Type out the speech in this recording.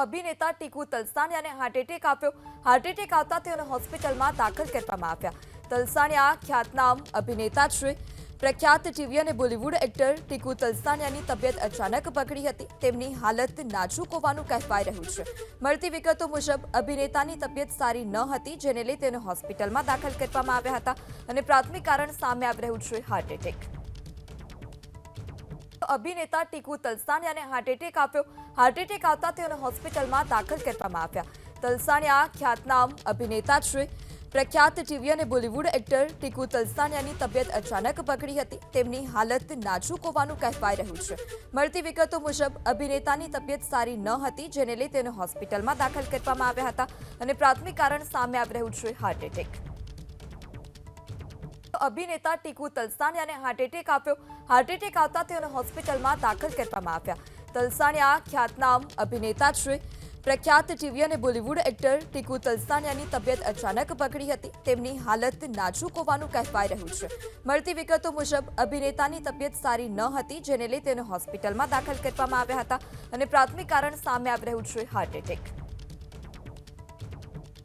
અભિનેતા Tiku તલસાણિયાને heart attack આવ્યો। Heart attack આવતા તેઓને હોસ્પિટલમાં દાખલ કરવામાં આવ્યા। તલસાણિયા ખ્યાતનામ અભિનેતા છે। પ્રખ્યાત ટીવી અને બોલિવૂડ એક્ટર ટીકુ તલસાણિયાની તબિયત અચાનક બગડી હતી। તેમની હાલત નાજુક હોવાનું કહેવાઈ રહ્યું છે। મળતી વિગતો મુજબ અભિનેતાની તબિયત સારી ન હતી, જેને લઈ તેને હોસ્પિટલમાં દાખલ કરવામાં આવ્યા હતા અને પ્રાથમિક કારણ સામે આવી રહ્યું છે હાર્ટ એટેક। અભિનેતા ટીકુ તલસાણિયાને હાર્ટ એટેક આવ્યો। હાર્ટ એટેક આવતા તેઓને હોસ્પિટલમાં દાખલ કરવામાં આવ્યા। તલસાણિયા ખ્યાતનામ અભિનેતા છે। પ્રખ્યાત ટીવી અને બોલિવૂડ એક્ટર ટીકુ તલસાણિયાની તબિયત અચાનક બગડી હતી। તેમની હાલત નાજુક હોવાનું કહેવાઈ રહ્યું છે। મળતી વિગતો મુજબ અભિનેતાની તબિયત સારી ન હતી, જેને લઈ તેને હોસ્પિટલમાં દાખલ કરવામાં આવ્યા હતા અને પ્રાથમિક કારણ સામે આવી રહ્યું છે હાર્ટ એટેક। અભિનેતા ટીકુ તલસાણિયાને હાર્ટ એટેક આવ્યો। હાર્ટ એટેક આવતા તેઓને હોસ્પિટલમાં દાખલ કરવામાં આવ્યા। તલસાણિયા ખ્યાતનામ અભિનેતા છે। પ્રખ્યાત ટીવી અને બોલિવૂડ એક્ટર ટીકુ તલસાણિયાની તબિયત અચાનક બગડી હતી। તેમની હાલત નાજુક હોવાનું કહેવાઈ રહ્યું છે। મળતી વિગતો મુજબ અભિનેતાની તબિયત સારી ન હતી, જેને લઈ તેને હોસ્પિટલમાં દાખલ કરવામાં આવ્યા હતા અને પ્રાથમિક કારણ સામે આવી રહ્યું છે હાર્ટ એટેક।